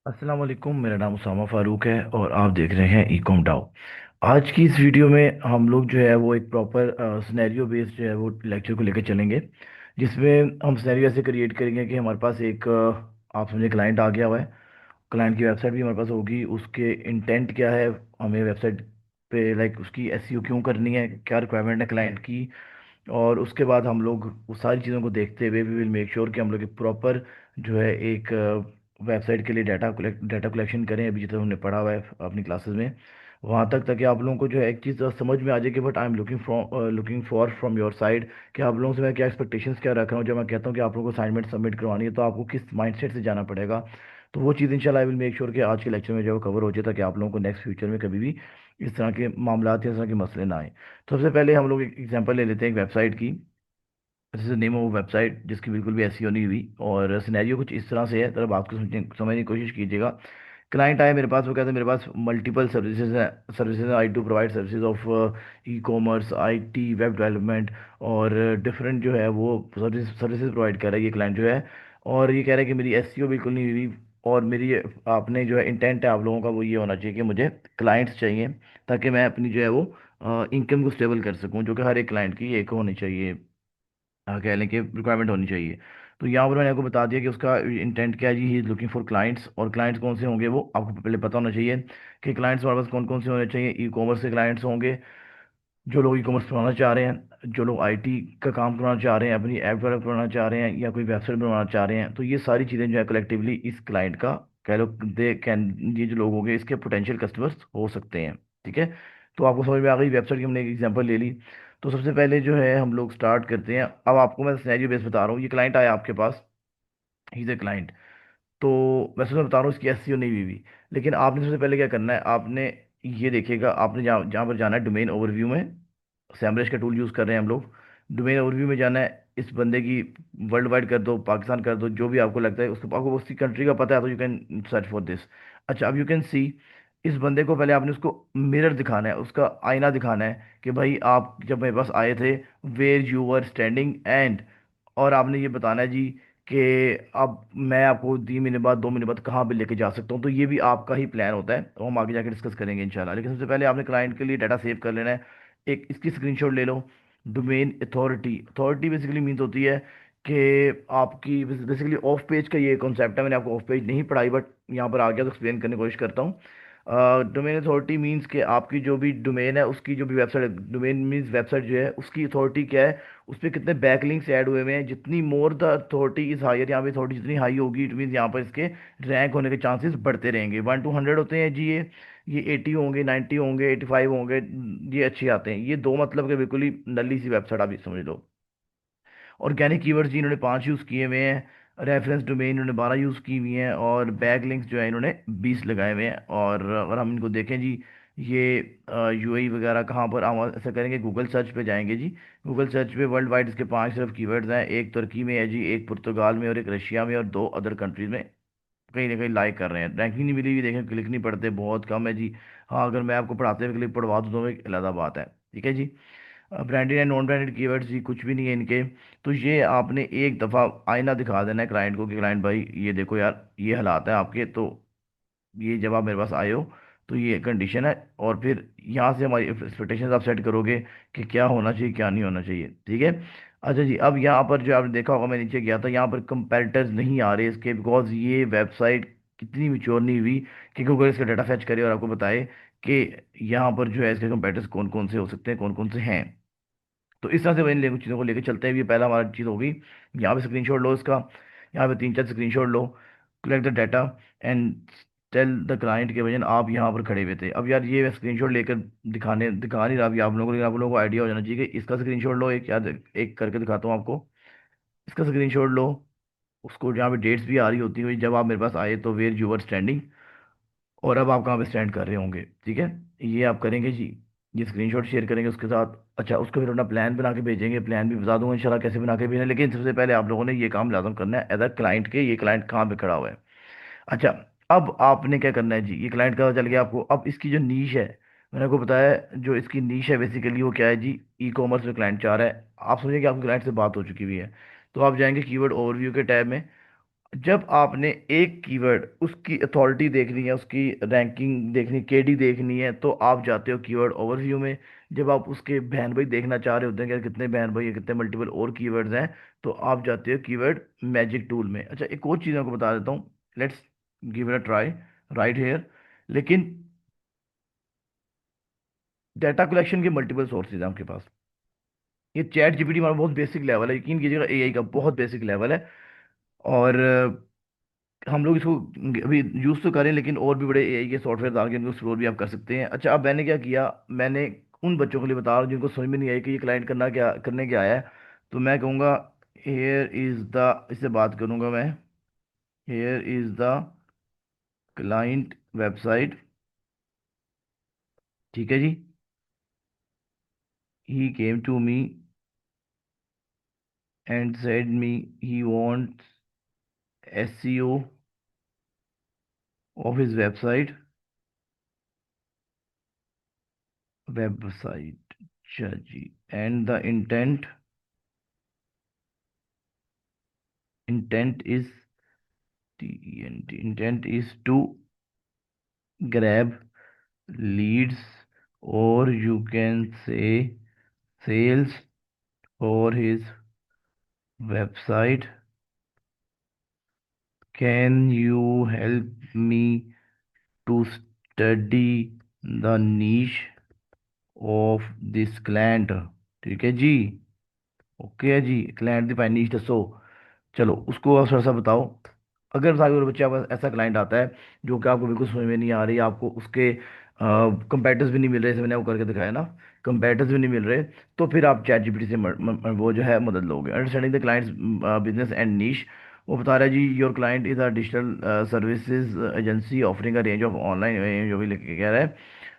अस्सलाम वालेकुम। मेरा नाम उसामा फ़ारूक है और आप देख रहे हैं ईकॉम डाउ। आज की इस वीडियो में हम लोग जो है वो एक प्रॉपर सिनेरियो बेस्ड जो है वो लेक्चर को लेकर चलेंगे, जिसमें हम सिनेरियो ऐसे क्रिएट करेंगे कि हमारे पास एक आप समझे क्लाइंट आ गया हुआ है। क्लाइंट की वेबसाइट भी हमारे पास होगी, उसके इंटेंट क्या है, हमें वेबसाइट पे लाइक उसकी एसईओ क्यों करनी है, क्या रिक्वायरमेंट है क्लाइंट की। और उसके बाद हम लोग उस सारी चीज़ों को देखते हुए वी विल मेक श्योर कि हम लोग एक प्रॉपर जो है एक वेबसाइट के लिए डाटा कलेक्शन करें, अभी जितना हमने पढ़ा हुआ है अपनी क्लासेस में वहाँ तक, ताकि आप लोगों को जो है एक चीज़ समझ में आ जाए कि but I am looking for from your side कि आप लोगों से मैं क्या एक्सपेक्टेशंस क्या रख रहा हूँ। जब मैं कहता हूँ कि आप लोगों को असाइनमेंट सबमिट करवानी है तो आपको किस माइंडसेट से जाना पड़ेगा। तो वो चीज़ इंशाल्लाह आई विल मेक श्योर कि आज के लेक्चर में जो है वो कवर हो जाए, ताकि आप लोगों को नेक्स्ट फ्यूचर में कभी भी इस तरह के मामला या इस तरह के मसले ना आए। तो सबसे पहले हम लोग एक एग्जांपल ले लेते हैं एक वेबसाइट की। This is name of website जिसकी बिल्कुल भी एसईओ नहीं हुई, और सिनेरियो कुछ इस तरह से है, तरह बात को समझने की कोशिश कीजिएगा। क्लाइंट आए मेरे पास, वो कहते हैं मेरे पास मल्टीपल सर्विसेज है, services I to provide services of e commerce, IT, web development और डिफरेंट जो है वो सर्विसेज प्रोवाइड कर रहा है ये क्लाइंट जो है। और ये कह रहा है कि मेरी एसईओ बिल्कुल नहीं हुई, और मेरी आपने जो है इंटेंट है आप लोगों का वो ये होना चाहिए कि मुझे क्लाइंट्स चाहिए, ताकि मैं अपनी जो है वो इनकम को स्टेबल कर सकूं, जो कि हर एक क्लाइंट की एक होनी चाहिए, कह लें कि रिक्वायरमेंट होनी चाहिए। तो यहाँ पर मैंने आपको बता दिया कि उसका इंटेंट क्या है जी। He is looking for clients, और क्लाइंट्स कौन से होंगे वो आपको पहले पता होना चाहिए कि क्लाइंट्स हमारे पास कौन कौन से होने चाहिए। ई कॉमर्स के क्लाइंट्स होंगे, जो लोग ई कॉमर्स बनाना चाह रहे हैं, जो लोग आईटी का काम करना चाह रहे हैं, अपनी ऐप डेवलप करना चाह रहे हैं, या कोई वेबसाइट बनाना चाह रहे हैं। तो ये सारी चीज़ें जो है कलेक्टिवली इस क्लाइंट का कह लो दे कैन, ये जो लोग होंगे इसके पोटेंशियल कस्टमर्स हो सकते हैं। ठीक है। तो आपको समझ में आ गई, वेबसाइट की हमने एक एग्जांपल ले ली। तो सबसे पहले जो है हम लोग स्टार्ट करते हैं। अब आपको मैं सिनेरियो बेस बता रहा हूँ, ये क्लाइंट आया आपके पास, ही इज ए क्लाइंट। तो वैसे मैं बता रहा हूँ इसकी एसईओ नहीं हुई हुई, लेकिन आपने सबसे पहले क्या करना है, आपने ये देखिएगा, आपने जहाँ जहाँ पर जाना है डोमेन ओवरव्यू में, सैमरश का टूल यूज़ कर रहे हैं हम लोग। डोमेन ओवरव्यू में जाना है, इस बंदे की वर्ल्ड वाइड कर दो, पाकिस्तान कर दो, जो भी आपको लगता है उसको, आपको उसकी कंट्री का पता है तो you can search for this. अच्छा, अब यू कैन सी इस बंदे को पहले आपने उसको मिरर दिखाना है, उसका आईना दिखाना है कि भाई आप जब मेरे पास आए थे, where you were standing and, और आपने ये बताना है जी कि अब मैं आपको 3 महीने बाद 2 महीने बाद कहाँ पे लेके जा सकता हूँ। तो ये भी आपका ही प्लान होता है, तो हम आगे जाके डिस्कस करेंगे इंशाल्लाह। लेकिन सबसे पहले आपने क्लाइंट के लिए डाटा सेव कर लेना है। एक इसकी स्क्रीनशॉट ले लो। Domain authority, authority basically means होती है कि आपकी बेसिकली ऑफ पेज का ये कॉन्सेप्ट है। मैंने आपको ऑफ पेज नहीं पढ़ाई, बट यहाँ पर आ गया तो एक्सप्लेन करने की कोशिश करता हूँ। डोमेन अथॉरिटी मीन्स कि आपकी जो भी डोमेन है उसकी जो भी वेबसाइट, डोमेन मीन्स वेबसाइट जो है उसकी अथॉरिटी क्या है, उस पर कितने बैकलिंक्स ऐड हुए हुए हैं। जितनी more the authority is higher, यहाँ पे अथॉरिटी जितनी हाई होगी, इट मीन्स यहाँ पर इसके रैंक होने के चांसेस बढ़ते रहेंगे। 1 to 100 होते हैं जी ये 80 होंगे, 90 होंगे, 85 होंगे, ये अच्छे आते हैं। ये दो मतलब कि बिल्कुल ही नली सी वेबसाइट आप ये समझ लो। ऑर्गेनिक कीवर्ड्स जी इन्होंने 5 यूज़ किए हुए हैं, रेफरेंस डोमेन इन्होंने 12 यूज़ की हुई हैं, और बैक लिंक्स जो है इन्होंने 20 लगाए हुए हैं। और अगर हम इनको देखें जी, ये यूएई वगैरह कहाँ पर हम ऐसा करेंगे, गूगल सर्च पे जाएंगे जी। गूगल सर्च पे वर्ल्ड वाइड इसके 5 सिर्फ कीवर्ड्स हैं, एक तुर्की में है जी, एक पुर्तगाल में, और एक रशिया में, और 2 अदर कंट्रीज में कहीं ना कहीं लाइक कर रहे हैं। रैंकिंग नहीं मिली हुई, देखें क्लिक नहीं पड़ते, बहुत कम है जी। हाँ, अगर मैं आपको पढ़ाते हुए क्लिक पढ़वा दूँ तो एक अलग बात है। ठीक है जी। Branded and non branded keywords जी कुछ भी नहीं है इनके। तो ये आपने एक दफ़ा आईना दिखा देना है क्लाइंट को कि क्लाइंट भाई ये देखो यार, ये हालात है आपके, तो ये जब आप मेरे पास आए हो तो ये कंडीशन है। और फिर यहाँ से हमारी एक्सपेक्टेशंस आप सेट करोगे कि क्या होना चाहिए क्या नहीं होना चाहिए। ठीक है। अच्छा जी, अब यहाँ पर जो आपने देखा होगा, मैं नीचे गया था, यहाँ पर कंपैरेटर्स नहीं आ रहे इसके, बिकॉज ये वेबसाइट कितनी मिच्योर नहीं हुई कि गूगल इसका डाटा फैच करे और आपको बताए कि यहाँ पर जो है इसके कंपैरेटर्स कौन कौन से हो सकते हैं, कौन कौन से हैं। तो इस तरह से इन कुछ चीज़ों को लेकर चलते हैं। ये पहला हमारा चीज़ होगी, यहाँ पे स्क्रीनशॉट लो इसका, यहाँ पे 3 4 स्क्रीनशॉट लो, collect the data and tell the client के वजन आप यहाँ पर खड़े हुए थे। अब यार ये स्क्रीनशॉट लेकर दिखा नहीं रहा अभी आप लोगों को, लेकिन आप लोगों को आइडिया हो जाना चाहिए कि इसका स्क्रीनशॉट लो। एक याद एक करके दिखाता हूँ आपको, इसका स्क्रीनशॉट लो। उसको जहाँ पे डेट्स भी आ रही होती है, जब आप मेरे पास आए तो वेयर यू वर स्टैंडिंग, और अब आप कहाँ पे स्टैंड कर रहे होंगे। ठीक है। ये आप करेंगे जी, ये स्क्रीनशॉट शेयर करेंगे उसके साथ। अच्छा, उसको फिर अपना प्लान बना के भेजेंगे, प्लान भी बता दूंगा इंशाल्लाह कैसे बना के भेजना। लेकिन सबसे पहले आप लोगों ने ये काम लाजम करना है एज अ क्लाइंट के, ये क्लाइंट कहाँ पे खड़ा हुआ है। अच्छा, अब आपने क्या करना है जी, ये क्लाइंट का पता चल गया आपको। अब इसकी जो नीश है, मैंने आपको बताया जो इसकी नीश है बेसिकली वो क्या है जी, ई कॉमर्स में क्लाइंट चाह रहा है। आप समझिए कि आपके क्लाइंट से बात हो चुकी हुई है। तो आप जाएंगे कीवर्ड ओवरव्यू के टैब में, जब आपने एक कीवर्ड उसकी अथॉरिटी देखनी है, उसकी रैंकिंग देखनी, केडी देखनी है, तो आप जाते हो कीवर्ड ओवरव्यू में। जब आप उसके बहन भाई देखना चाह रहे होते हैं कि यार कितने बहन भाई हैं, कितने मल्टीपल और कीवर्ड्स हैं, तो आप जाते हो कीवर्ड मैजिक टूल में। अच्छा, एक और चीज़ आपको बता देता हूँ, let's give it a try right here. लेकिन डाटा कलेक्शन के मल्टीपल सोर्सेज हैं आपके पास। ये चैट जीपीटी हमारा बहुत बेसिक लेवल है, यकीन कीजिएगा, एआई का बहुत बेसिक लेवल है। और हम लोग इसको अभी यूज़ तो करें, लेकिन और भी बड़े एआई के सॉफ्टवेयर डाल के इनको एक्सप्लोर भी आप कर सकते हैं। अच्छा, अब मैंने क्या किया, मैंने उन बच्चों के लिए बता रहा हूँ जिनको समझ में नहीं आई कि ये क्लाइंट करने क्या आया है। तो मैं कहूँगा हेयर इज़ द, इससे बात करूँगा मैं, here is the client website. ठीक है जी। He came to me and said me he wants SEO of his website. अच्छा जी। And the intent is intent is to grab leads, or you can say sales for his website. Can you help me to study the niche of this client? ठीक है जी। Okay है जी, client दी निश दसो। चलो उसको आप थोड़ा सा बताओ। अगर सारे और बच्चे आपका ऐसा क्लाइंट आता है जो कि आपको बिल्कुल समझ में नहीं आ रही, आपको उसके कंपेटर्स भी नहीं मिल रहे, जैसे मैंने वो करके दिखाया ना, कंपेटर्स भी नहीं मिल रहे, तो फिर आप चैट जीपीटी से वो जो है मदद लोगे। Understanding the clients business and niche. वो बता रहा है जी, your client is a digital services agency offering a range of online, जो भी लिख के कह रहा है।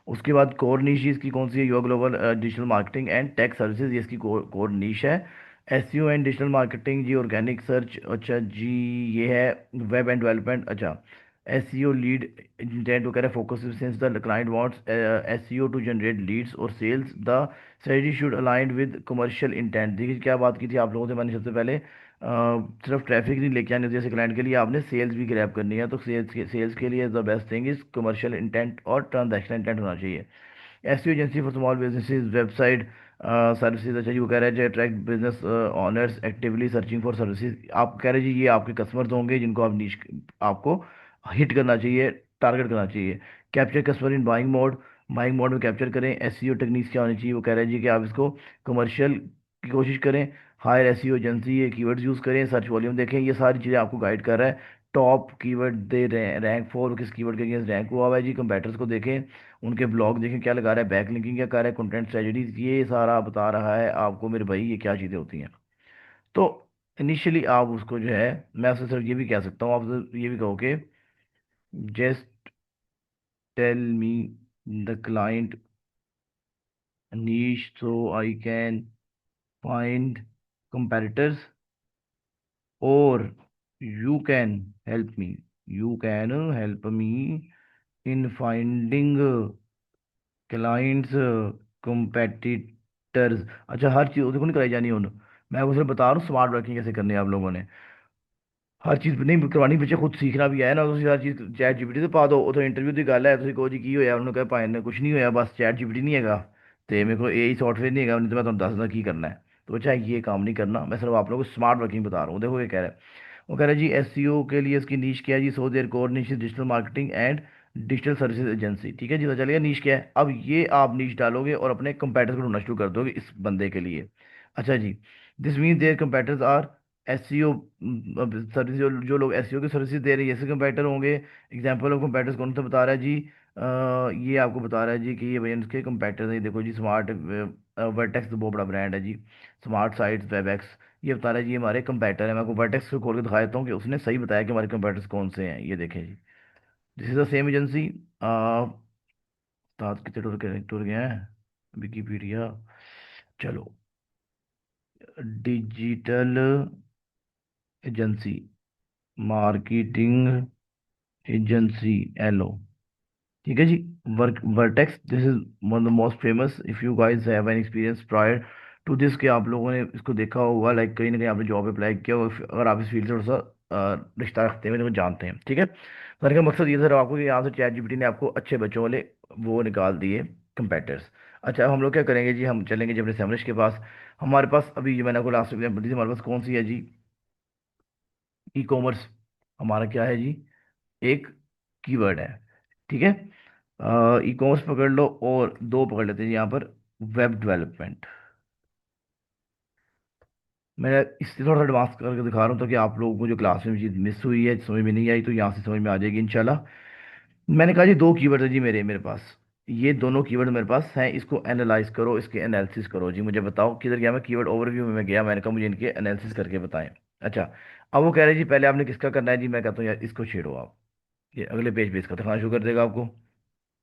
उसके बाद कोर नीश इसकी कौन सी है, your global digital marketing and tech services, ये इसकी कोर नीश है। एसईओ एंड डिजिटल मार्केटिंग जी, ऑर्गेनिक सर्च, अच्छा जी, ये है वेब एंड डेवलपमेंट। अच्छा, एसईओ लीड इंटेंट, वो कह रहे हैं focus since the client wants SEO to generate leads और sales, the strategy should align with commercial intent. देखिए क्या बात की थी आप लोगों से मैंने सबसे पहले, सिर्फ ट्रैफिक नहीं लेके आनी होती जैसे क्लाइंट के लिए, आपने सेल्स भी ग्रैब करनी है, तो सेल्स के लिए the best thing is commercial intent और ट्रांजैक्शन इंटेंट होना चाहिए। SEO agency for small businesses website services. अच्छा जी, वो कह रहे हैं जो attract business honours actively searching for services. आप कह रहे हैं जी ये आपके कस्टमर्स होंगे जिनको आप नीश, आपको हिट करना चाहिए, टारगेट करना चाहिए। Capture customer in buying mode में कैप्चर करें। एसईओ टेक्निक्स क्या होनी चाहिए, वो कह रहे हैं जी कि आप इसको कमर्शियल की कोशिश करें। हायर एसईओ एजेंसी, ये कीवर्ड्स यूज़ करें, सर्च वॉल्यूम देखें, ये सारी चीज़ें आपको गाइड कर रहा है। Top keyword they rank for, किस कीवर्ड के अगेंस्ट रैंक हुआ हुआ है जी। कंपेटर्स को देखें, उनके ब्लॉग देखें क्या लगा रहा है, बैक लिंकिंग क्या कर रहा है, कंटेंट स्ट्रेटजीज, ये सारा बता रहा है आपको मेरे भाई ये क्या चीज़ें होती हैं। तो इनिशियली आप उसको जो है, मैं आपसे सिर्फ ये भी कह सकता हूँ, आप तो ये भी कहो कि just tell me the client niche so I can find competitors, or you can help me, you can help me in finding clients competitors। अच्छा, हर चीज़ देखो नहीं कराई जानी उन, मैं वो सिर्फ बता रहा हूँ स्मार्ट वर्किंग कैसे करनी है आप लोगों ने। हर चीज़ नहीं करवानी, बच्चे खुद सीखना भी है ना, तो हर चीज़ चैट जीपीटी से पा दो। उधर इंटरव्यू की गल है, ਤੁਸੀਂ ਕਹੋ ਜੀ ਕੀ ਹੋਇਆ, ਉਹਨੂੰ ਕਹੇ ਭਾਈ ਨੇ ਕੁਝ ਨਹੀਂ ਹੋਇਆ, बस चैट जीपीटी नहीं हैगा तो मेरे को यही सॉफ्टवेयर नहीं हैगा, नहीं तो मैं तुम्हें दस की करना है। तो बच्चा ये काम नहीं करना, मैं सिर्फ आप लोगों को स्मार्ट वर्किंग बता रहा हूँ। देखो ये कह रहा है, वो कह रहा है जी एसईओ के लिए इसकी नीश क्या है जी, so their core niche digital marketing and digital services agency. ठीक है जी, तो चलिए नीश क्या है, अब ये आप नीश डालोगे और अपने कंपेटर्स को ढूंढना शुरू कर दोगे इस बंदे के लिए। अच्छा जी, this means their competitors are SEO service, जो लोग एसईओ की सर्विसेज दे रहे हैं ऐसे कंपेटर होंगे। एग्जाम्पल ऑफ कंपेटर्स कौन सा बता रहा है जी, ये आपको बता रहा है जी कि ये भैया इसके कंपेटर्स हैं, देखो जी स्मार्ट वर्टेक्स तो बहुत बड़ा ब्रांड है जी, स्मार्ट साइट्स वेबएक्स, ये बता रहा है जी ये हमारे कंपेटर है। मैं आपको वर्टेक्स को खोल के दिखा देता हूँ कि उसने सही बताया कि हमारे कंपेटर्स कौन से हैं, ये देखें जी। This is the same agency. सात कितने टूर गए हैं विकीपीडिया। चलो, डिजिटल एजेंसी, मार्केटिंग एजेंसी, एलो। ठीक है जी। Vertex, this is one of the most famous, if you guys have an experience prior to this, कि आप लोगों ने इसको देखा होगा, लाइक कहीं ना कहीं आपने जॉब अप्लाई किया होगा, अगर आप इस फील्ड से थोड़ा सा रिश्ता रखते हैं, मेरे को जानते हैं, ठीक है। सर का मकसद ये सर आपको कि यहाँ से चैट जीपीटी ने आपको अच्छे बच्चों वाले वो निकाल दिए कंपेटर्स। अच्छा, अब हम लोग क्या करेंगे जी, हम चलेंगे जी अपने सेमरिश के पास। हमारे पास अभी, जो मैंने आपको लास्ट एग्जाम्पल दी थी, हमारे पास कौन सी है जी, ई कॉमर्स हमारा क्या है जी, एक कीवर्ड है, ठीक है। ई कॉमर्स पकड़ लो, और दो पकड़ लेते हैं जी यहाँ पर, वेब डेवलपमेंट। मैं इससे थोड़ा सा एडवांस करके दिखा रहा हूँ ताकि आप लोगों को जो क्लास में चीज़ मिस हुई है, समझ में नहीं आई, तो यहाँ से समझ में आ जाएगी इंशाल्लाह। मैंने कहा जी दो कीवर्ड है जी मेरे मेरे पास, ये दोनों कीवर्ड मेरे पास हैं, इसको एनालाइज करो, इसके एनालिसिस करो जी, मुझे बताओ किधर गया। मैं कीवर्ड ओवरव्यू में मैं गया, मैंने कहा मुझे इनके एनालिसिस करके बताएं। अच्छा, अब वो कह रहे हैं जी पहले आपने किसका करना है जी, मैं कहता हूँ यार इसको छेड़ो आप, ये अगले पेज पे इसका दिखाना शुरू कर देगा आपको,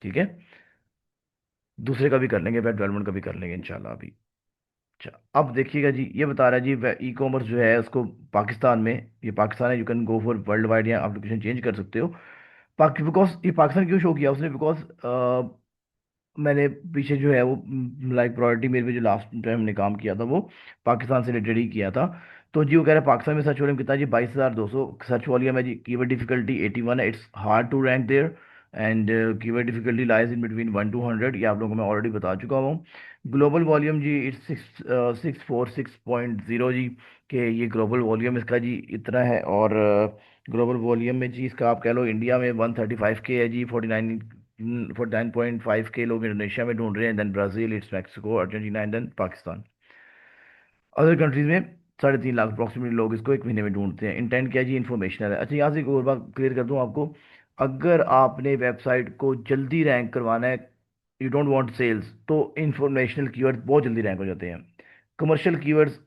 ठीक है। दूसरे का भी कर लेंगे, वेब डेवलपमेंट का भी कर लेंगे इंशाल्लाह अभी। अच्छा, अब देखिएगा जी, ये बता रहा है जी ई कॉमर्स जो है उसको पाकिस्तान में, ये पाकिस्तान है, you can go for world wide, या एप्लीकेशन चेंज कर सकते हो। बिकॉज ये पाकिस्तान क्यों शो किया उसने, बिकॉज मैंने पीछे जो है वो लाइक प्रायोरिटी मेरे पे जो लास्ट टाइम हमने काम किया था वो पाकिस्तान से रिलेटेड ही किया था। तो जी वो कह रहा है पाकिस्तान में सर्च वॉल्यूम कितना है जी, 22,200 सर्च वॉल्यूम है जी। कीवर्ड डिफिकल्टी 81 है, it's hard to rank there, and keyword difficulty lies in between 1 to 100, ये आप लोगों को मैं ऑलरेडी बता चुका हूँ। ग्लोबल वॉल्यूम जी इट्स 646.0 जी, के ये ग्लोबल वॉल्यूम इसका जी इतना है। और ग्लोबल वॉल्यूम में जी इसका आप कह लो इंडिया में 135K है जी, 49.5K लोग इंडोनेशिया में ढूंढ रहे हैं, then Brazil, it's Mexico, Argentina and then Pakistan. Other countries में 3.5 लाख अप्रॉक्सीमेटली लोग इसको एक महीने में ढूंढते हैं। इंटेंट क्या है जी, इन्फॉर्मेशनल है। अच्छा, यहाँ से एक और बात क्लियर कर दूँ आपको, अगर आपने वेबसाइट को जल्दी रैंक करवाना है, यू डोंट वांट सेल्स, तो इंफॉर्मेशनल कीवर्ड बहुत जल्दी रैंक हो जाते हैं। Commercial keywords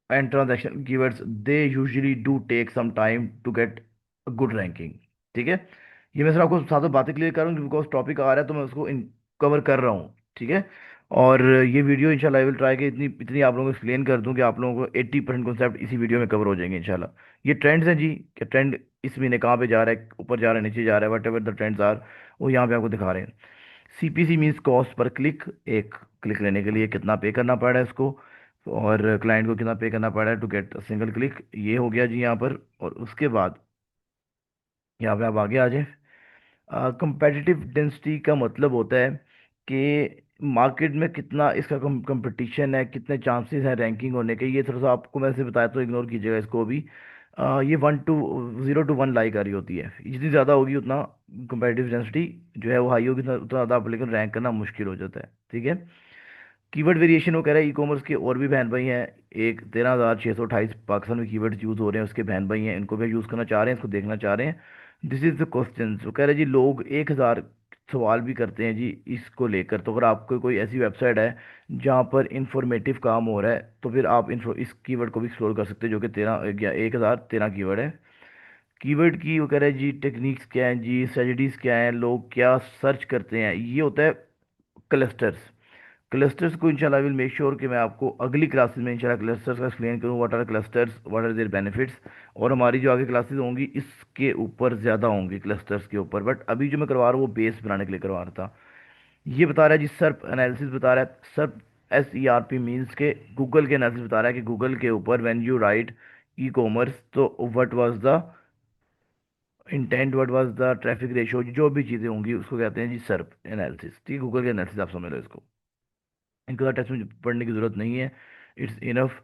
and transaction keywords, they usually do take some time to get good ranking, ठीक है। ये मैं सिर्फ आपको साथ में बातें क्लियर करूँ बिकॉज टॉपिक आ रहा है तो मैं उसको कवर कर रहा हूँ, ठीक है। और ये वीडियो इंशाल्लाह आई विल ट्राई कि इतनी इतनी आप लोगों को एक्सप्लेन कर दूं कि आप लोगों को 80% कॉन्सेप्ट इसी वीडियो में कवर हो जाएंगे इंशाल्लाह। ये ट्रेंड्स हैं जी, कि ट्रेंड इस महीने कहाँ पे जा रहा है, ऊपर जा रहा है, नीचे जा रहा है, whatever the trends are, वो यहाँ पे आपको दिखा रहे हैं। CPC means cost per click, एक क्लिक लेने के लिए कितना पे करना पड़ रहा है इसको, और क्लाइंट को कितना पे करना पड़ रहा है टू गेट सिंगल क्लिक, ये हो गया जी यहाँ पर। और उसके बाद यहाँ पे आप आगे आ जाए। कंपेटिटिव डेंसिटी का मतलब होता है कि मार्केट में कितना इसका कंपटीशन है, कितने चांसेस हैं रैंकिंग होने के। ये थोड़ा सा आपको मैंने बताया तो इग्नोर कीजिएगा इसको भी। ये 0 to 1 लाई कर रही होती है, जितनी ज़्यादा होगी उतना कंपेटिटिव डेंसिटी जो है वो हाई होगी, उतना उतना ज़्यादा आप लेकिन रैंक करना मुश्किल हो जाता है, ठीक है। कीवर्ड वेरिएशन वो कह रहा है, ई कॉमर्स के और भी बहन भाई हैं, एक 13,628 पाकिस्तान में कीवर्ड यूज़ हो रहे हैं, उसके बहन भाई हैं, इनको भी यूज़ करना चाह रहे हैं, इसको देखना चाह रहे हैं। दिस इज़ द क्वेश्चन, वो कह रहे हैं जी लोग 1,000 सवाल भी करते हैं जी इसको लेकर। तो अगर आपको कोई ऐसी वेबसाइट है जहाँ पर इंफॉर्मेटिव काम हो रहा है, तो फिर आप इस कीवर्ड को भी एक्सप्लोर कर सकते हैं, जो कि 1,013 कीवर्ड है। कीवर्ड की वो कह रहे हैं जी टेक्निक्स क्या हैं जी, स्ट्रेटजीज क्या हैं, लोग क्या सर्च करते हैं, ये होता है क्लस्टर्स। क्लस्टर्स को इंशाल्लाह विल मेक श्योर कि मैं आपको अगली क्लासेस में इंशाल्लाह क्लस्टर्स का एक्सप्लेन करूँ, what are clusters, what are their benefits. और हमारी जो आगे क्लासेस होंगी इसके ऊपर ज़्यादा होंगी क्लस्टर्स के ऊपर, बट अभी जो मैं करवा रहा हूँ वो बेस बनाने के लिए करवा रहा था। ये बता रहा है जी सर्प एनालिसिस बता रहा है, सर्प SERP मीन्स के गूगल के एनालिसिस बता रहा है कि गूगल के ऊपर when you write e commerce, तो what was the intent, what was the traffic ratio, जो भी चीज़ें होंगी उसको कहते हैं जी सर्प एनालिसिस, ठीक है। गूगल के एनालिसिस आप समझ लो इसको, इनका ज़्यादा टेस्ट में पढ़ने की ज़रूरत नहीं है, इट्स इनफ।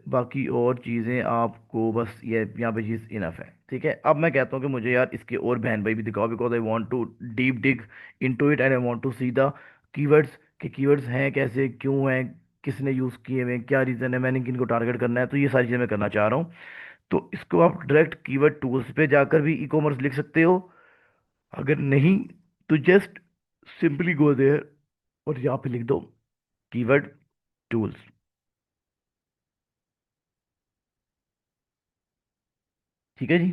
बाकी और चीज़ें आपको बस ये यहाँ पे चीज़ इनफ है, ठीक है। अब मैं कहता हूँ कि मुझे यार इसके और बहन भाई भी दिखाओ, because I want to deep dig into it and I want to see the keywords, कि कीवर्ड्स हैं कैसे, क्यों हैं, किसने यूज़ किए हुए हैं, क्या रीज़न है, मैंने किनको टारगेट करना है, तो ये सारी चीज़ें मैं करना चाह रहा हूँ। तो इसको आप डायरेक्ट कीवर्ड टूल्स पे जाकर भी ई कॉमर्स लिख सकते हो, अगर नहीं तो जस्ट सिंपली गो देयर और यहाँ पे लिख दो कीवर्ड टूल्स, ठीक है जी।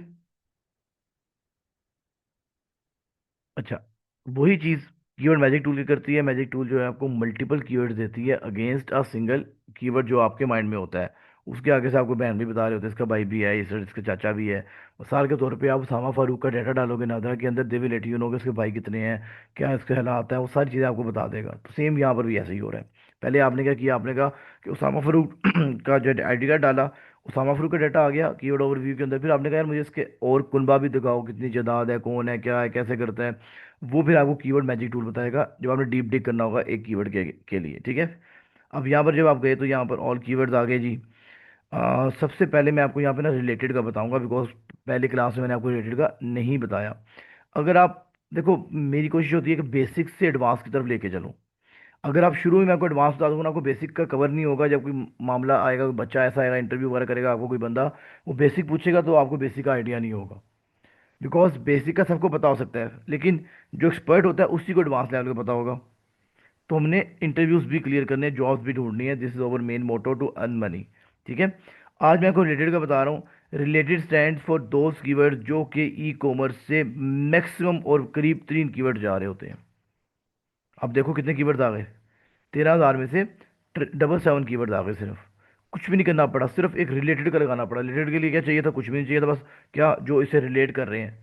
अच्छा, वही चीज़ कीवर्ड मैजिक टूल की करती है। मैजिक टूल जो है आपको मल्टीपल कीवर्ड देती है अगेंस्ट अ सिंगल कीवर्ड जो आपके माइंड में होता है। उसके आगे से आपको बहन भी बता रहे होते हैं, इसका भाई भी है, इसका चाचा भी है। मिसाल के तौर पे आप उसामा फारूक का डाटा डालोगे नादरा के अंदर, they will let you know कि इसके भाई कितने हैं, क्या इसके हालात है, वो सारी चीज़ें आपको बता देगा। तो सेम यहाँ पर भी ऐसे ही हो रहा है। पहले आपने क्या किया, आपने कहा कि उसामा फारूक का जो ID कार्ड डाला, उसामा फारूक का डाटा आ गया कीवर्ड ओवरव्यू के अंदर। फिर आपने कहा यार मुझे इसके और कुनबा भी दिखाओ, कितनी जायदाद है, कौन है, क्या है, कैसे करते हैं। वो फिर आपको कीवर्ड मैजिक टूल बताएगा जब आपने डीप डिग करना होगा एक कीवर्ड के लिए, ठीक है। अब यहाँ पर जब आप गए तो यहाँ पर ऑल कीवर्ड्स आ गए जी। सबसे पहले मैं आपको यहाँ पे ना रिलेटेड का बताऊंगा, बिकॉज पहले क्लास में मैंने आपको रिलेटेड का नहीं बताया। अगर आप देखो, मेरी कोशिश होती है कि बेसिक से एडवांस की तरफ लेके चलूँ। अगर आप शुरू में मैं आपको एडवांस बता दूंगा ना, आपको बेसिक का कवर नहीं होगा। जब कोई मामला आएगा, कोई बच्चा ऐसा आएगा इंटरव्यू वगैरह करेगा, आपको कोई बंदा वो बेसिक पूछेगा तो आपको बेसिक का आइडिया नहीं होगा। बिकॉज बेसिक का सबको पता हो सकता है, लेकिन जो एक्सपर्ट होता है उसी को एडवांस लेवल का पता होगा। तो हमने इंटरव्यूज भी क्लियर करने हैं, जॉब्स भी ढूंढनी है। This is our main motto to earn money, ठीक है। आज मैं आपको रिलेटेड का बता रहा हूँ। Related stand for those keyword जो कि ई कॉमर्स से मैक्सिमम और करीब 3 कीवर्ड जा रहे होते हैं। अब देखो कितने कीवर्ड आ गए, 13,000 में से 777 कीवर्ड आ गए सिर्फ। कुछ भी नहीं करना पड़ा, सिर्फ एक रिलेटेड का लगाना पड़ा। रिलेटेड के लिए क्या चाहिए था? कुछ भी नहीं चाहिए था, बस क्या जो इसे रिलेट कर रहे हैं।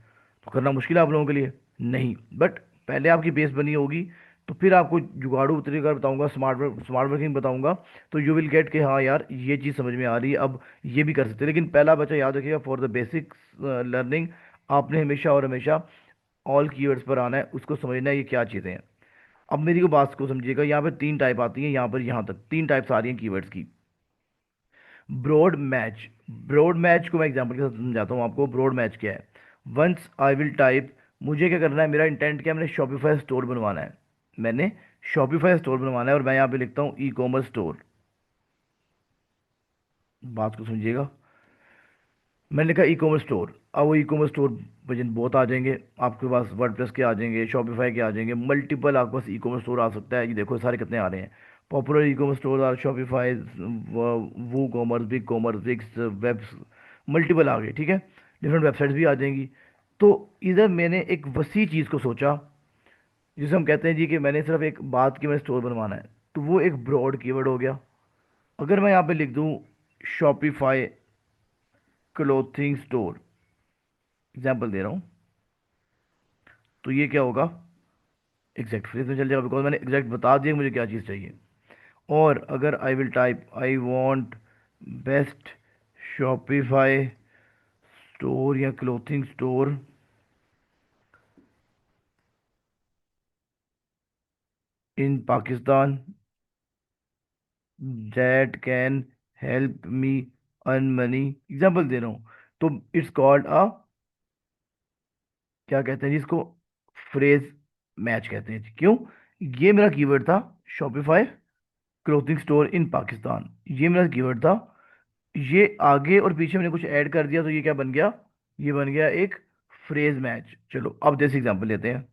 तो करना मुश्किल है आप लोगों के लिए? नहीं, बट पहले आपकी बेस बनी होगी तो फिर आपको जुगाड़ू तरीका बताऊंगा, स्मार्ट वर्किंग बताऊंगा। तो यू विल गेट कि हाँ यार ये चीज़ समझ में आ रही है, अब ये भी कर सकते हैं। लेकिन पहला बच्चा याद रखिएगा, फॉर द बेसिक लर्निंग आपने हमेशा और हमेशा ऑल कीवर्ड्स पर आना है, उसको समझना है ये क्या चीज़ें हैं। अब मेरी को बात को समझिएगा, यहाँ पे 3 टाइप आती हैं, यहाँ पर यहाँ तक 3 टाइप्स आ रही हैं कीवर्ड्स की। ब्रॉड मैच, ब्रॉड मैच को मैं एग्जांपल के साथ समझाता हूँ आपको। ब्रॉड मैच क्या है? वंस आई विल टाइप, मुझे क्या करना है, मेरा इंटेंट क्या है, मैंने शॉपिफाई स्टोर बनवाना है। मैंने शॉपिफाई स्टोर बनवाना है और मैं यहाँ पे लिखता हूँ ई कॉमर्स स्टोर। बात को समझिएगा, मैंने लिखा ई कॉमर्स स्टोर। अब वो ई कॉमर्स स्टोर वजन बहुत आ जाएंगे आपके पास, वर्डप्रेस के आ जाएंगे, शॉपिफाई के आ जाएंगे, मल्टीपल आपके पास ई कॉमर्स स्टोर आ सकता है। ये देखो सारे कितने आ रहे हैं। Popular e commerce store are Shopify, WooCommerce, BigCommerce, Wix, web, multiple आ गए, ठीक है। डिफरेंट वेबसाइट्स भी आ जाएंगी। तो इधर मैंने एक वसी चीज़ को सोचा, जिसे हम कहते हैं जी कि मैंने सिर्फ एक बात की, मैं स्टोर बनवाना है, तो वो एक ब्रॉड कीवर्ड हो गया। अगर मैं यहाँ पे लिख दूँ शॉपिफाई क्लोथिंग स्टोर, एग्जाम्पल दे रहा हूँ, तो ये क्या होगा, एग्जैक्ट फ्रेज में चल जाएगा, बिकॉज मैंने एग्जैक्ट बता दिया मुझे क्या चीज़ चाहिए। और अगर I will type I want best Shopify store या clothing store in Pakistan that can help me earn money, example दे रहा हूँ, तो इट्स कॉल्ड अ, क्या कहते हैं जिसको, फ्रेज मैच कहते हैं जी। क्यों? ये मेरा कीवर्ड था Shopify clothing store in Pakistan, ये मेरा कीवर्ड था। ये आगे और पीछे मैंने कुछ ऐड कर दिया तो ये क्या बन गया, ये बन गया एक फ्रेज मैच। चलो अब जैसे एग्जांपल लेते हैं,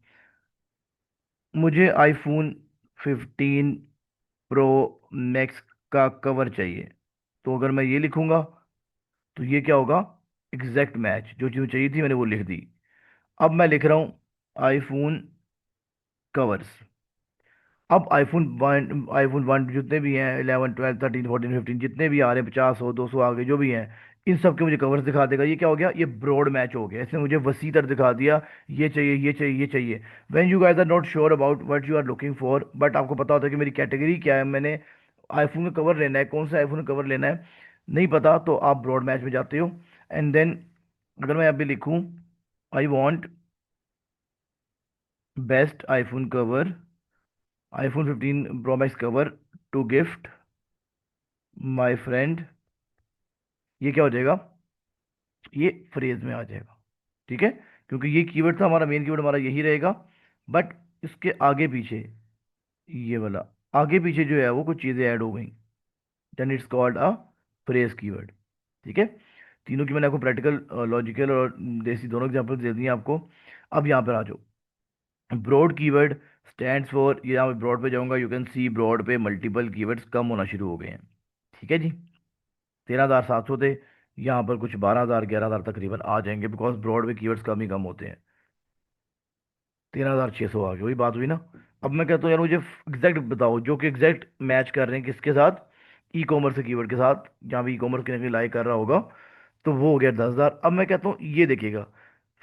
मुझे आईफोन 15 प्रो मैक्स का कवर चाहिए। तो अगर मैं ये लिखूंगा तो ये क्या होगा, एग्जैक्ट मैच, जो चीज़ चाहिए थी मैंने वो लिख दी। अब मैं लिख रहा हूँ आईफोन कवर्स। अब आईफोन 1 जितने भी हैं, 11 12 13 14 15 जितने भी आ रहे हैं, 50 100 200 आ गए जो भी हैं, इन सब के मुझे कवर्स दिखा देगा। ये क्या हो गया, ये ब्रॉड मैच हो गया, इसने मुझे वसी तर दिखा दिया। ये चाहिए, ये चाहिए, ये चाहिए। When you guys are not sure about what you are looking for, but आपको पता होता है कि मेरी कैटेगरी क्या है, मैंने आईफोन का कवर लेना है, कौन सा आईफोन का कवर लेना है, नहीं पता, तो आप ब्रॉड मैच में जाते हो। एंड देन अगर मैं यहाँ पे लिखूँ I want best iPhone cover, iPhone 15 pro max cover to gift my friend, ये क्या हो जाएगा, ये फ्रेज में आ जाएगा, ठीक है। क्योंकि ये कीवर्ड था हमारा, मेन कीवर्ड हमारा यही रहेगा। बट इसके आगे पीछे, ये वाला आगे पीछे जो है वो कुछ चीज़ें ऐड हो गई, then it's called a phrase keyword, ठीक है। तीनों की मैंने आपको प्रैक्टिकल, लॉजिकल और देसी दोनों एग्जाम्पल दे दिए आपको। अब यहाँ पर आ जाओ। ब्रॉड कीवर्ड स्टैंड्स फॉर, ये यहाँ ब्रॉड पे जाऊंगा, यू कैन सी ब्रॉड पे मल्टीपल कीवर्ड्स कम होना शुरू हो गए हैं, ठीक है जी। 13,700 थे, यहाँ पर कुछ 12,000 11,000 तकरीबन आ जाएंगे, बिकॉज ब्रॉड पे कीवर्ड्स कम ही कम होते हैं। 13,600 आ गए, वही बात हुई ना। अब मैं कहता हूँ यार मुझे एग्जैक्ट बताओ जो कि एग्जैक्ट मैच कर रहे हैं किसके साथ, ई कॉमर्स के कीवर्ड के साथ, जहाँ भी ई कॉमर्स के लाइक कर रहा होगा। तो वो हो गया 10,000। अब मैं कहता हूँ ये देखिएगा,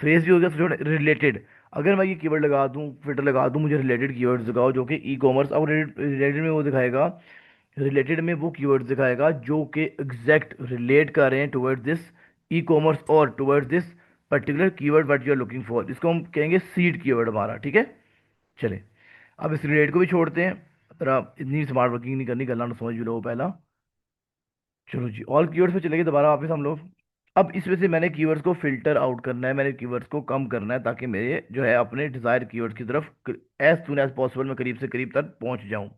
फ्रेज भी हो गया, थोड़ा रिलेटेड। अगर मैं ये कीवर्ड लगा दूँ, फिल्टर लगा दूँ, मुझे रिलेटेड कीवर्ड्स दिखाओ जो कि ई कॉमर्स, अब रिलेटेड में वो दिखाएगा रिलेटेड में वो कीवर्ड्स दिखाएगा जो कि एग्जैक्ट रिलेट कर रहे हैं टुवर्ड्स दिस ई कॉमर्स और towards this particular keyword what you are looking for. इसको हम कहेंगे सीड कीवर्ड हमारा, ठीक है। चले, अब इस रिलेट को भी छोड़ते हैं। अगर आप इतनी स्मार्ट वर्किंग नहीं करनी, गलना समझ भी लो पहला। चलो जी, ऑल कीवर्ड्स पे चलेंगे दोबारा वापस हम लोग। अब इसमें से मैंने कीवर्ड्स को फिल्टर आउट करना है, मैंने कीवर्ड्स को कम करना है, ताकि मेरे जो है अपने डिजायर कीवर्ड्स की तरफ एज सुन एज पॉसिबल मैं करीब से करीब तक पहुंच जाऊं।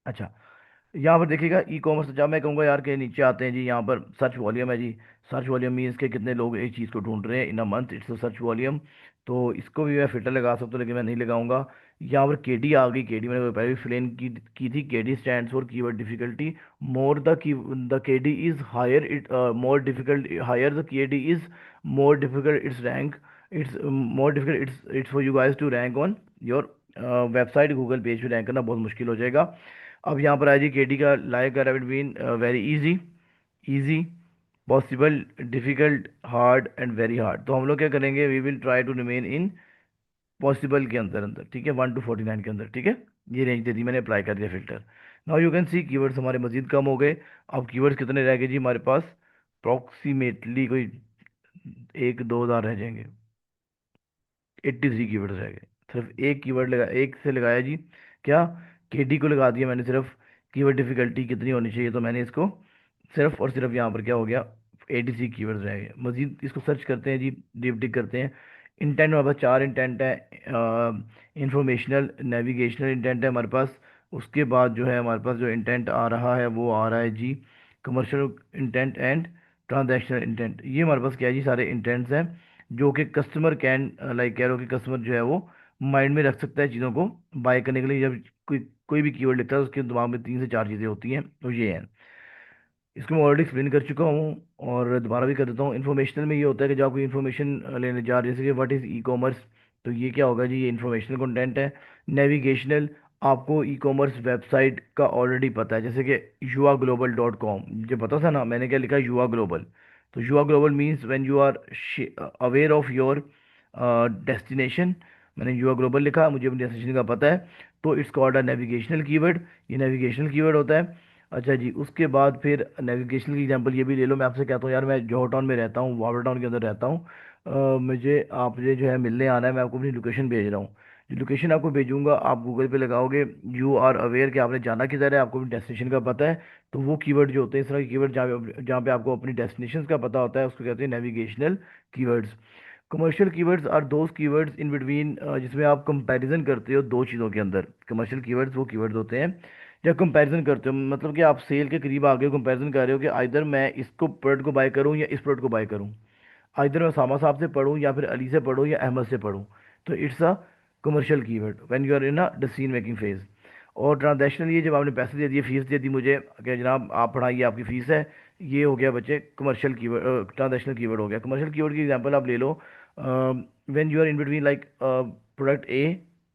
अच्छा, यहाँ पर देखिएगा ई कॉमर्स, जब मैं कहूँगा यार के नीचे आते हैं जी, यहाँ पर सर्च वॉल्यूम है जी। सर्च वॉल्यूम मीन्स के कितने लोग एक चीज़ को ढूंढ रहे हैं in a month, it's a search volume. तो इसको भी मैं फिल्टर लगा सकता हूँ, लेकिन मैं नहीं लगाऊंगा। यहाँ पर केडी आ गई, केडी मैंने पहले भी एक्सप्लेन की थी। KD stands for keyword difficulty. More the KD is higher it more difficult, higher the KD is more difficult it's rank, it's more difficult it's for you guys to rank on your website. Google page पे rank करना बहुत मुश्किल हो जाएगा। अब यहाँ पर आ जी, केडी का लाइक का रैबिट बीन very easy, easy, possible, difficult, hard and very hard. तो हम लोग क्या करेंगे, we will try to remain in possible के अंदर अंदर, ठीक है, 1 to 49 के अंदर, ठीक है। ये रेंज दे दी मैंने, अप्लाई कर दिया filter. Now you can see keywords हमारे मजीद कम हो गए। अब कीवर्ड्स कितने रह गए जी हमारे पास, अप्रॉक्सीमेटली कोई 1-2 हज़ार रह जाएंगे। 83 कीवर्ड रह गए। सिर्फ एक कीवर्ड लगा, एक से लगाया जी, क्या, केडी को लगा दिया मैंने सिर्फ। कीवर्ड डिफिकल्टी कितनी होनी चाहिए, तो मैंने इसको सिर्फ और सिर्फ यहाँ पर क्या हो गया, 86 कीवर्ड्स रह गए। मजीद इसको सर्च करते हैं जी, डीप डिग करते हैं। इंटेंट हमारे पास 4 इंटेंट है। इंफॉर्मेशनल नेविगेशनल इंटेंट है हमारे पास। उसके बाद जो है हमारे पास जो इंटेंट आ रहा है वो आ रहा है जी, commercial intent and transactional intent. ये हमारे पास क्या है जी, सारे इंटेंट्स हैं जो कि कस्टमर कैन, लाइक कह रहे हो कि कस्टमर जो है वो माइंड में रख सकता है चीज़ों को बाय करने के लिए। जब कोई कोई भी कीवर्ड लिखता है उसके दिमाग में 3 से 4 चीज़ें होती हैं, तो ये हैं। इसको मैं ऑलरेडी एक्सप्लेन कर चुका हूँ और दोबारा भी कर देता हूँ। इन्फॉर्मेशनल में ये होता है कि जब आप कोई इन्फॉर्मेशन लेने जा रहे हैं, जैसे कि व्हाट इज़ ई कॉमर्स, तो ये क्या होगा जी, ये इन्फॉर्मेशनल कंटेंट है। नेविगेशनल, आपको ई कॉमर्स वेबसाइट का ऑलरेडी पता है, जैसे कि yuaglobal.com, मुझे पता था ना, मैंने क्या लिखा, युवा ग्लोबल। तो Yuva global means when you are aware of your destination, मैंने युवा ग्लोबल लिखा, मुझे अपनी डेस्टिनेशन का पता है, तो it's called a navigational keyword. ये नेविगेशनल कीवर्ड होता है। अच्छा जी, उसके बाद फिर नेविगेशन की एग्जांपल ये भी ले लो। मैं आपसे कहता हूँ यार, मैं जॉर्ज टाउन में रहता हूँ, वाटर टाउन के अंदर रहता हूँ, मुझे आपसे जो है मिलने आना है, मैं आपको अपनी लोकेशन भेज रहा हूँ। जो लोकेशन आपको भेजूंगा आप गूगल पे लगाओगे, यू आर अवेयर कि आपने जाना किधर है, आपको अपनी डेस्टिनेशन का पता है। तो वो कीवर्ड जो होते हैं, इस तरह के कीवर्ड जहाँ पे आपको अपनी डेस्टिनेशन का पता होता है, उसको कहते हैं navigational keywords. Commercial keywords are those keywords in between, जिसमें आप कंपैरिजन करते हो दो चीज़ों के अंदर। कमर्शियल कीवर्ड्स वो कीवर्ड्स होते हैं जब कंपैरिजन करते हो, मतलब कि आप सेल के करीब आ गए हो, कंपैरिजन कर रहे हो कि आइदर मैं इसको प्रोडक्ट को बाय करूं या इस प्रोडक्ट को बाय करूं, आइदर मैं सामा साहब से पढ़ूं या फिर अली से पढ़ूं या अहमद से पढ़ूं। तो it's a commercial keyword when you are in a decision making phase. और ट्रांजैक्शनल, ये जब आपने पैसे दे दिए, फीस दे दी मुझे कि जनाब आप पढ़ाइए, आपकी फ़ीस है, ये हो गया बच्चे कमर्शियल कीवर्ड, ट्रांजैक्शनल कीवर्ड हो गया। कमर्शियल कीवर्ड की एग्जांपल आप ले लो, when you are in between, like product A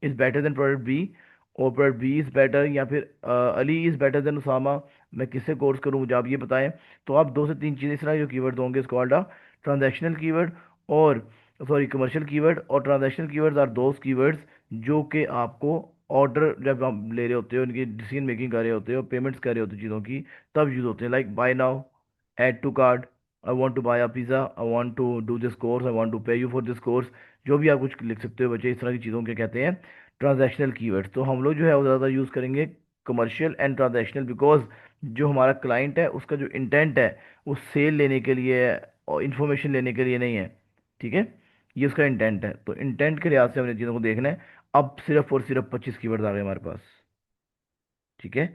is better than product B, और प्रोडक्ट बी इज़ बेटर, या फिर Ali is better than Usama, मैं किससे कोर्स करूँ मुझे आप ये बताएं। तो आप 2 से 3 चीज़ें इस तरह जो कीवर्ड होंगे, इसको कॉल्ड ट्रांजैक्शनल कीवर्ड, और सॉरी कमर्शियल कीवर्ड। और transactional keywords are those keywords जो कि आपको ऑर्डर जब आप ले रहे होते हो, उनकी डिसीजन मेकिंग कर रहे होते हो, पेमेंट्स कर रहे होते हो चीज़ों की, तब यूज़ होते हैं। Like buy now, add to cart, I want to buy a pizza, I want to do this course, I want to pay you for this course. जो भी आप कुछ लिख सकते हो बच्चे, इस तरह की चीज़ों के कहते हैं ट्रांजैक्शनल कीवर्ड्स। तो हम लोग जो है वो ज़्यादा यूज़ करेंगे कमर्शियल एंड ट्रांजैक्शनल, बिकॉज जो हमारा क्लाइंट है उसका जो इंटेंट है वो सेल लेने के लिए है और इन्फॉर्मेशन लेने के लिए नहीं है, ठीक है। ये उसका इंटेंट है, तो इंटेंट के लिहाज से हमने चीज़ों को देखना है। अब सिर्फ और सिर्फ 25 कीवर्ड्स आ गए हमारे पास, ठीक है।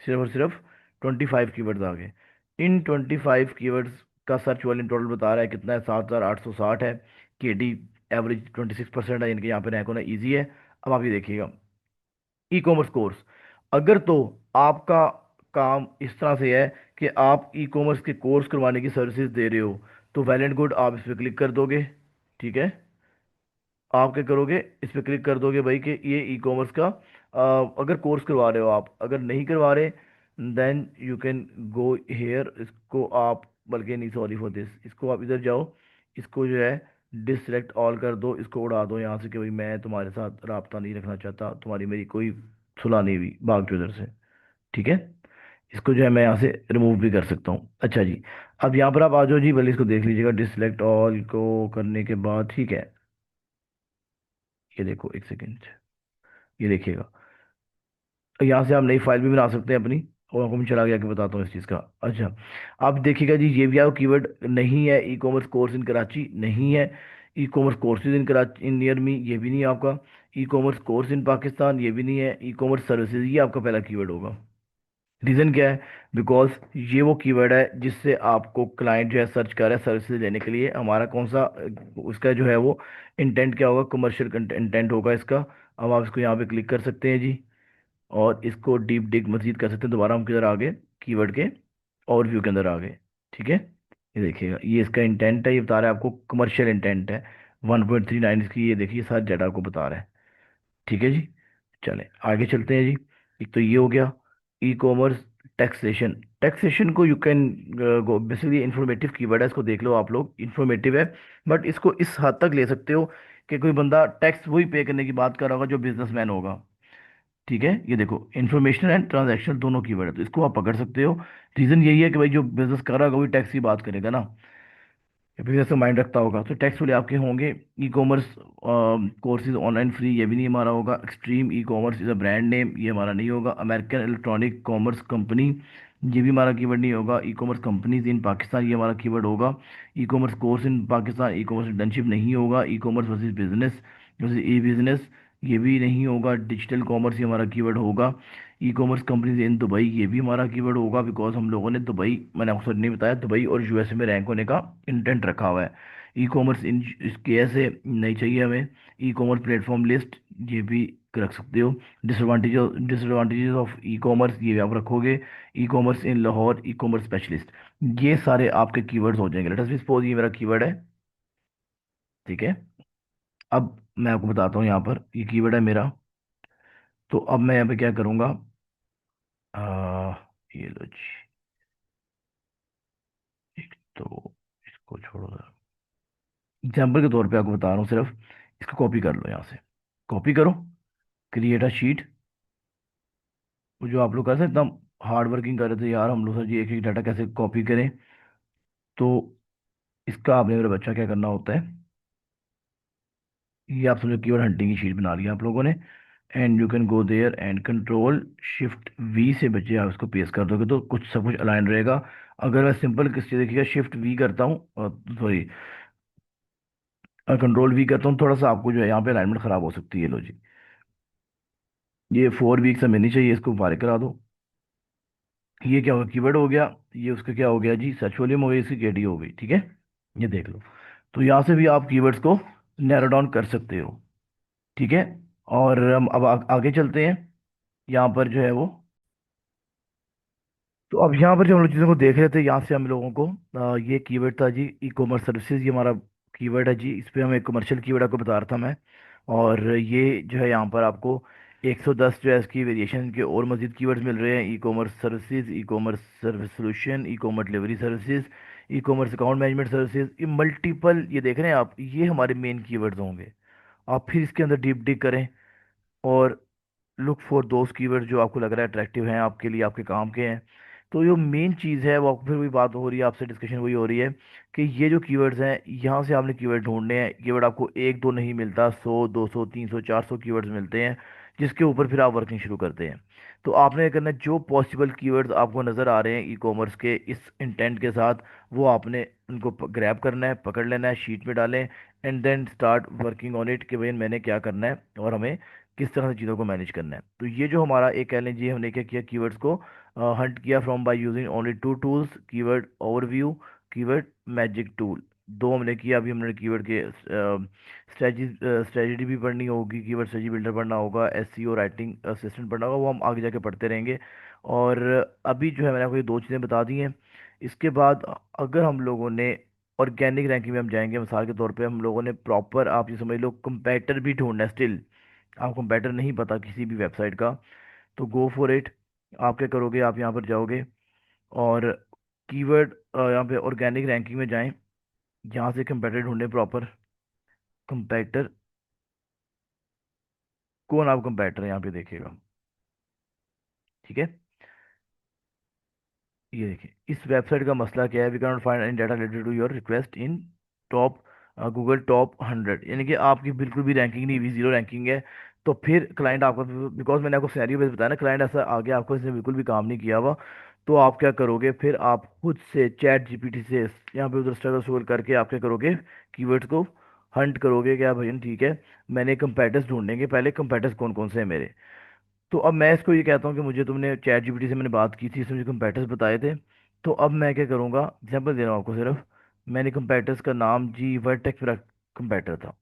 सिर्फ और सिर्फ 25 कीवर्ड्स आ गए। इन 25 कीवर्ड्स का सर्च वॉल्यूम टोटल बता रहा है कितना है, 7,860 है। के डी एवरेज 26% है, इनके यहाँ पे रैंक होना ईजी है। अब आप ये देखिएगा, ई कॉमर्स कोर्स, अगर तो आपका काम इस तरह से है कि आप ई कॉमर्स के कोर्स करवाने की सर्विसेज दे रहे हो, तो वेल एंड गुड, आप इस पर क्लिक कर दोगे, ठीक है। आप क्या करोगे, इस पर क्लिक कर दोगे भाई कि ये ई कॉमर्स का अगर कोर्स करवा रहे हो आप, अगर नहीं करवा रहे then you can go here, इसको आप, बल्कि नहीं, सॉरी फॉर दिस, इसको आप इधर जाओ, इसको जो है डिसलेक्ट ऑल कर दो, इसको उड़ा दो यहाँ से कि भाई मैं तुम्हारे साथ राब्ता नहीं रखना चाहता, तुम्हारी मेरी कोई सुलह नहीं हुई, भाग जाओ इधर से। ठीक है। इसको जो है मैं यहाँ से रिमूव भी कर सकता हूँ। अच्छा जी, अब यहाँ पर आप आ जाओ जी, पहले इसको देख लीजिएगा डिसलेक्ट ऑल को करने के बाद, ठीक है। ये देखो एक सेकेंड, ये देखिएगा, यहाँ से आप नई फाइल भी बना सकते हैं अपनी। और आपको मैं चला गया कि बताता हूँ इस चीज़ का। अच्छा, अब देखिएगा जी, ये भी आपको कीवर्ड नहीं है। ई कॉमर्स कोर्स इन कराची नहीं है। E commerce courses in Karachi in near me, ये भी नहीं है आपका। ई कॉमर्स कोर्स इन पाकिस्तान, ये भी नहीं है। ई कॉमर्स सर्विसेज, ये आपका पहला कीवर्ड होगा। रीज़न क्या है? बिकॉज ये वो कीवर्ड है जिससे आपको क्लाइंट जो है सर्च कर रहा है सर्विसेज लेने के लिए। हमारा कौन सा उसका जो है वो इंटेंट क्या होगा? कमर्शियल इंटेंट होगा इसका। अब आप इसको यहाँ पे क्लिक कर सकते हैं जी, और इसको डीप डिग मजीद कर सकते हैं। दोबारा हम किधर आ गए? कीवर्ड के ओवरव्यू के अंदर आ गए। ठीक है, ये देखिएगा, ये इसका इंटेंट है, ये बता रहा है आपको कमर्शियल इंटेंट है। 1.39 इसकी, ये देखिए सारा डाटा आपको बता रहा है। ठीक है जी, चलें आगे चलते हैं जी। एक तो ये हो गया ई कॉमर्स टैक्सेशन। टैक्सेशन को you can go, basically informative keyword है, इसको देख लो आप लोग, इंफॉर्मेटिव है। बट इसको इस हद तक ले सकते हो कि कोई बंदा टैक्स वही पे करने की बात कर रहा होगा जो बिजनेसमैन होगा। ठीक है, ये देखो इन्फॉर्मेशन एंड ट्रांजैक्शन दोनों कीवर्ड है, तो इसको आप पकड़ सकते हो। रीजन यही है कि भाई जो बिजनेस कर रहा होगा वही टैक्स की बात करेगा ना, या फिर ऐसा माइंड रखता होगा, तो टैक्स वाले आपके होंगे। E commerce courses online free, ये भी नहीं हमारा होगा। Extreme e commerce is a brand name, ये हमारा नहीं होगा। अमेरिकन इलेक्ट्रॉनिक कॉमर्स कंपनी, ये भी हमारा कीवर्ड नहीं होगा। E commerce companies in Pakistan, ये हमारा कीवर्ड होगा। E commerce course in Pakistan, e commerce internship नहीं होगा। E commerce versus business versus e business, ये भी नहीं होगा। डिजिटल कॉमर्स ये हमारा कीवर्ड होगा। E commerce companies in Dubai, ये भी हमारा कीवर्ड होगा, बिकॉज हम लोगों ने दुबई, मैंने आपको नहीं बताया, दुबई और यूएसए में रैंक होने का इंटेंट रखा हुआ है। ई कॉमर्स इन इसके ऐसे नहीं चाहिए हमें। ई कॉमर्स प्लेटफॉर्म लिस्ट, ये भी रख सकते हो। डिसएडवांटेजेस ऑफ ई कॉमर्स, ये भी आप रखोगे। ई कॉमर्स इन लाहौर, ई कॉमर्स स्पेशलिस्ट, ये सारे आपके कीवर्ड्स हो जाएंगे। लेट अस सपोज ये मेरा कीवर्ड है। ठीक है, अब मैं आपको बताता हूँ, यहाँ पर ये कीवर्ड है मेरा। तो अब मैं यहाँ पे क्या करूँगा? ये लो जी, एक तो इसको छोड़ो जरा। एग्जाम्पल के तौर पे आपको बता रहा हूँ सिर्फ, इसको कॉपी कर लो यहाँ से। कॉपी करो, क्रिएट अ शीट। वो जो आप लोग कर सकते एकदम हार्ड वर्किंग कर रहे थे यार हम लोग, सर जी एक एक डाटा कैसे कॉपी करें। तो इसका आपने, मेरा बच्चा, क्या करना होता है, ये आप समझो कीवर्ड हंटिंग की शीट बना लिया आप लोगों ने। And you can go there and control shift V से बच्चे आप इसको पेस्ट कर दोगे तो कुछ सब कुछ अलाइन रहेगा। अगर मैं सिंपल किस चीज़, देखिएगा शिफ्ट वी करता हूँ, सॉरी कंट्रोल वी करता हूँ, थोड़ा सा आपको जो है यहाँ पे अलाइनमेंट खराब हो सकती है। लो जी, ये 4 वीक्स हमें नहीं चाहिए, इसको फारिग करा दो। ये क्या होगा? कीवर्ड हो गया। ये उसका क्या हो गया जी? सर्च वॉल्यूम हो गई, इसकी केडी हो गई। ठीक है, ये देख लो। तो यहाँ से भी आप कीवर्ड्स को नैरो डाउन कर सकते हो। ठीक है, और हम अब आगे चलते हैं। यहाँ पर जो है वो, तो अब यहाँ पर जो हम लोग चीज़ों को देख रहे थे, यहाँ से हम लोगों को ये कीवर्ड था जी ई कॉमर्स सर्विसेज, ये हमारा कीवर्ड है जी। इस पे हम एक कमर्शियल कीवर्ड आपको बता रहा था मैं। और ये जो है यहाँ पर आपको 110 जो है इसकी वेरिएशन के और मजीद कीवर्ड्स मिल रहे हैं। E commerce services, e commerce service solution, e commerce delivery services, e commerce account management services, ये मल्टीपल, ये देख रहे हैं आप, ये हमारे मेन कीवर्ड्स होंगे। आप फिर इसके अंदर डीप डिग करें और लुक फॉर दोज कीवर्ड जो आपको लग रहा है अट्रैक्टिव हैं आपके लिए, आपके काम के हैं। तो जो मेन चीज़ है वो, फिर वही बात हो रही है आपसे, डिस्कशन वही हो रही है कि ये जो कीवर्ड्स हैं, यहाँ से आपने कीवर्ड ढूंढने हैं। कीवर्ड आपको एक दो नहीं मिलता, 100 200 300 400 कीवर्ड्स मिलते हैं, जिसके ऊपर फिर आप वर्किंग शुरू करते हैं। तो आपने क्या करना है, जो पॉसिबल कीवर्ड्स आपको नज़र आ रहे हैं ई कॉमर्स के इस इंटेंट के साथ, वो आपने उनको ग्रैब करना है, पकड़ लेना है, शीट में डालें। And then start working on it कि भाई मैंने क्या करना है और हमें किस तरह से चीज़ों को मैनेज करना है। तो ये जो हमारा एक, कह लीजिए हमने क्या किया, कीवर्ड्स को हंट किया from by using only 2 tools, keyword overview, keyword magic tool. दो हमने किया। अभी हमने कीवर्ड के स्ट्रेटजी भी पढ़नी होगी, कीवर्ड स्ट्रेटजी बिल्डर पढ़ना होगा, एसईओ राइटिंग असिस्टेंट पढ़ना होगा, वो हम आगे जाके पढ़ते रहेंगे। और अभी जो है मैंने आपको ये दो चीज़ें बता दी हैं। इसके बाद अगर हम लोगों ने ऑर्गेनिक रैंकिंग में हम जाएंगे, मिसाल के तौर पे हम लोगों ने प्रॉपर, आप ये समझ लो, कंपेटर भी ढूंढना है स्टिल, आपको बेटर नहीं पता किसी भी वेबसाइट का, तो गो फॉर इट। आप क्या करोगे, आप यहाँ पर जाओगे और कीवर्ड यहाँ पे ऑर्गेनिक रैंकिंग में जाएं। यहाँ से कंपेटर ढूंढें प्रॉपर। कंपेटर, कौन आप कंपेटर यहाँ पे देखेगा? ठीक है, ये देखिए, इस वेबसाइट का मसला क्या है, we can not find any data related to your request in top Google top 100, यानी कि आपकी बिल्कुल भी रैंकिंग नहीं हुई, जीरो रैंकिंग है। तो फिर क्लाइंट आपका, बिकॉज मैंने आपको सिनेरियो बेस बताया ना, क्लाइंट ऐसा आगे आपको इसने बिल्कुल भी काम नहीं किया हुआ। तो आप क्या करोगे, फिर आप खुद से चैट जीपीटी से यहाँ पे उधर स्ट्रगल स्ट्रगल करके आप क्या करोगे, कीवर्ड्स को हंट करोगे। क्या भजन, ठीक है, मैंने कंपेटर्स ढूंढेंगे पहले, कंपेटर्स कौन कौन से हैं मेरे। तो अब मैं इसको ये कहता हूँ कि मुझे, तुमने चैट जीपीटी से मैंने बात की थी, इसने मुझे कंपेटर्स बताए थे। तो अब मैं क्या करूँगा, एग्जांपल दे रहा हूँ आपको सिर्फ। मैंने कंपेटर्स का नाम जी वर्टेक्स मेरा कंपेटर था,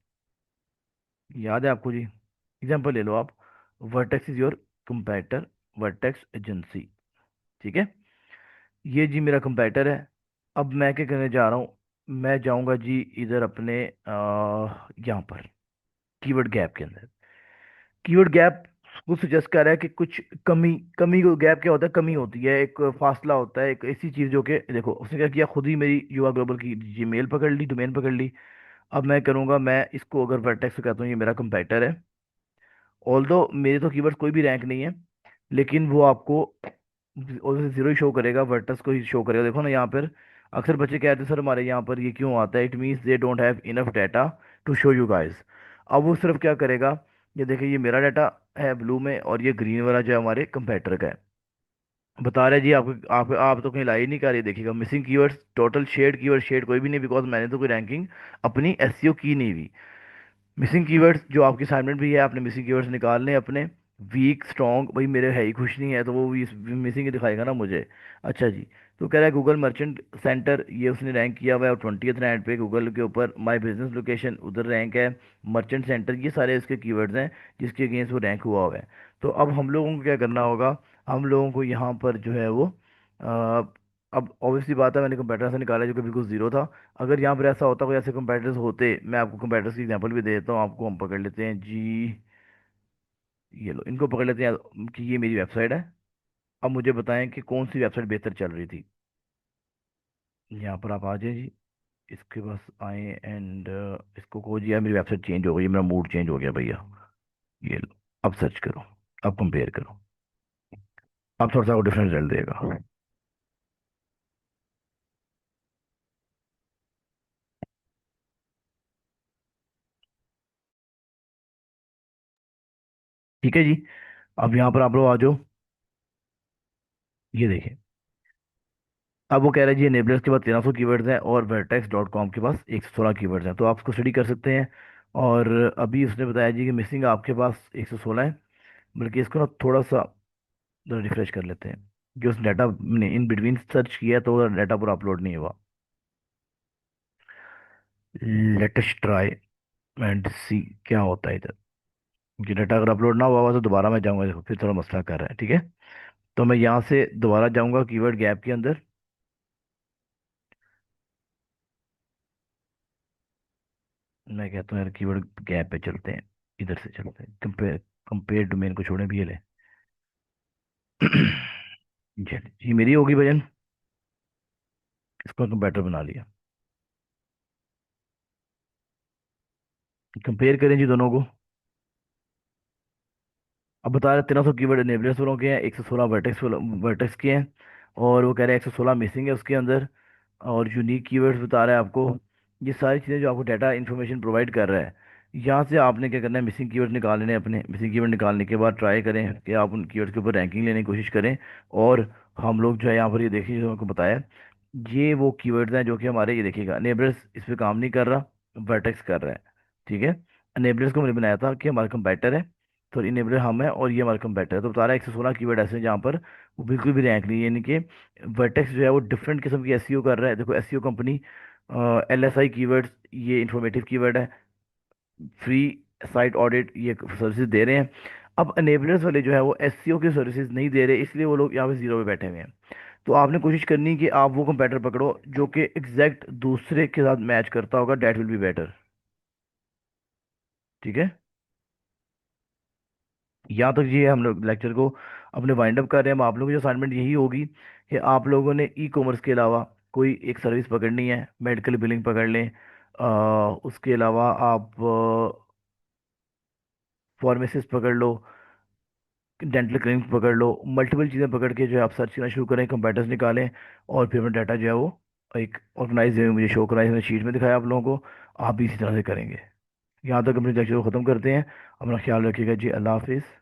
याद है आपको जी। एग्जांपल ले लो आप, vertex is your कंपेटर, vertex agency, ठीक है। ये जी मेरा कंपेटर है। अब मैं क्या करने जा रहा हूँ, मैं जाऊँगा जी इधर अपने यहाँ पर कीवर्ड गैप के अंदर। कीवर्ड गैप वो सजेस्ट कर रहा है कि कुछ कमी, कमी को गैप क्या होता है, कमी होती है, एक फासला होता है, एक ऐसी चीज जो कि देखो उसने क्या किया, खुद ही मेरी युवा ग्लोबल की जीमेल पकड़ ली, डोमेन पकड़ ली। अब मैं करूंगा, मैं इसको अगर वर्टेक्स से कहता हूँ ये मेरा कंपेटर है, ऑल्दो मेरे तो कीवर्ड कोई भी रैंक नहीं है, लेकिन वो आपको जीरो ही शो करेगा, वर्टेक्स को ही शो करेगा। देखो ना यहाँ पर, अक्सर बच्चे कहते हैं सर हमारे यहाँ पर ये क्यों आता है, it means they don't have enough data to show you guys. अब वो सिर्फ क्या करेगा, ये देखिए ये मेरा डाटा है ब्लू में, और ये ग्रीन वाला जो है हमारे कंपेटर का है। बता रहे जी आपको, आप तो कहीं लाई नहीं कर रही, देखिएगा missing keywords total shed, keyword shed कोई भी नहीं, बिकॉज मैंने तो कोई रैंकिंग अपनी एसईओ की नहीं हुई। मिसिंग कीवर्ड्स जो आपकी असाइनमेंट भी है, आपने मिसिंग कीवर्ड्स निकालने अपने, वीक स्ट्रॉन्ग, भाई मेरे है ही कुछ नहीं है, तो वो भी मिसिंग ही दिखाएगा ना मुझे। अच्छा जी, तो कह रहा है गूगल मर्चेंट सेंटर, ये उसने रैंक किया हुआ है, और 20th रैंक पे गूगल के ऊपर, माय बिजनेस लोकेशन उधर रैंक है, मर्चेंट सेंटर, ये सारे इसके कीवर्ड्स हैं जिसके अगेंस्ट वो रैंक हुआ हुआ है। तो अब हम लोगों को क्या करना होगा, हम लोगों को यहाँ पर जो है वो अब ऑब्वियसली बात है, मैंने कंप्यूटर से निकाला जो कि बिल्कुल जीरो था। अगर यहाँ पर ऐसा होता, कोई ऐसे कंपेटर्स होते, मैं आपको कंपेटर्स की एग्जांपल भी दे देता हूँ आपको, हम पकड़ लेते हैं जी, ये लो इनको पकड़ लेते हैं कि ये मेरी वेबसाइट है। अब मुझे बताएं कि कौन सी वेबसाइट बेहतर चल रही थी। यहाँ पर आप आ जाए जी, इसके पास आए एंड इसको कहो जी यार मेरी वेबसाइट चेंज हो गई, मेरा मूड चेंज हो गया भैया। ये लो, अब सर्च करो, अब कंपेयर करो, अब थोड़ा सा वो डिफरेंस रिजल्ट देगा। ठीक है जी, अब यहाँ पर आप लोग आ जाओ, ये देखिए। अब वो कह रहे हैं जी नेबलर्स के पास 1300 कीवर्ड्स हैं, और वर्टेक्स डॉट कॉम के पास 116 कीवर्ड्स हैं, तो आप उसको स्टडी कर सकते हैं। और अभी उसने बताया जी कि मिसिंग आपके पास 116 है। बल्कि इसको ना थोड़ा सा रिफ्रेश कर लेते हैं, जो उस डाटा ने इन बिटवीन सर्च किया तो डाटा पूरा अपलोड नहीं हुआ। लेटेस्ट ट्राई एंड सी क्या होता है इधर। ये डाटा अगर अपलोड ना हुआ हुआ तो दोबारा मैं जाऊंगा, देखो फिर थोड़ा मसला कर रहा है, ठीक है। तो मैं यहाँ से दोबारा जाऊंगा कीवर्ड गैप के अंदर। मैं कहता हूँ यार कीवर्ड गैप पे चलते हैं, इधर से चलते हैं, कंपेयर, कंपेयर डोमेन को छोड़े भी ये ले। ये मेरी होगी भजन, इसको कंपेटर बना लिया। कंपेयर करें जी दोनों को। अब बता रहे 1300 कीवर्ड नेबलियस वालों के हैं, 116 वर्टेक्स, वर्टेक्स के हैं, और वो कह रहे हैं 116 मिसिंग है उसके अंदर, और यूनिक कीवर्ड्स बता रहा है आपको। ये सारी चीज़ें जो आपको डाटा इन्फॉर्मेशन प्रोवाइड कर रहा है, यहाँ से आपने क्या करना है, मिसिंग कीवर्ड निकालने हैं अपने। मिसिंग कीवर्ड निकालने के बाद ट्राई करें कि आप उन कीवर्ड्स के ऊपर रैंकिंग लेने की कोशिश करें। और हम लोग जो है यहाँ पर ये देखिए, जो आपको बताया, ये वो कीवर्ड्स हैं जो कि हमारे, ये देखिएगा नेबर्स इस पे काम नहीं कर रहा, वर्टेक्स कर रहा है, ठीक है। नेबर्स को मैंने बनाया था कि हमारा कंपेटर है, तो इनेबलर हम है और ये हमारा कंपेटर है। तो बता रहा है 116 कीवर्ड ऐसे हैं जहाँ पर वो बिल्कुल भी रैंक नहीं है, यानी कि वर्टेक्स जो है वो डिफरेंट किस्म की एसईओ कर रहा है। देखो एसईओ कंपनी, एलएसआई कीवर्ड्स, ये इंफॉर्मेटिव कीवर्ड है, फ्री साइट ऑडिट, ये सर्विसेज दे रहे हैं। अब अनेबलर्स वाले जो है वो एसईओ की सर्विसेज नहीं दे रहे, इसलिए वो लोग यहाँ पे जीरो पे बैठे हुए हैं। तो आपने कोशिश करनी है कि आप वो कंपेटर पकड़ो जो कि एग्जैक्ट दूसरे के साथ मैच करता होगा, डेट विल बी बेटर, ठीक है। यहाँ तक ये हम लोग लेक्चर को अपने वाइंड अप कर रहे हैं। अब आप लोगों की असाइनमेंट यही होगी कि आप लोगों ने ई कॉमर्स के अलावा कोई एक सर्विस पकड़नी है, मेडिकल बिलिंग पकड़ लें, उसके अलावा आप फार्मेसिस्ट पकड़ लो, डेंटल क्लिनिक पकड़ लो, मल्टीपल चीज़ें पकड़ के जो है आप सर्च करना शुरू करें, कंपेटर्स निकालें, और फिर अपना डाटा जो है वो एक ऑर्गेनाइज वे में मुझे शो कराएं, मैंने शीट में दिखाया आप लोगों को। आप भी इसी तरह से करेंगे। यहाँ तक अपने लेक्चर को ख़त्म करते हैं। अपना ख्याल रखिएगा जी। अल्लाह हाफिज़।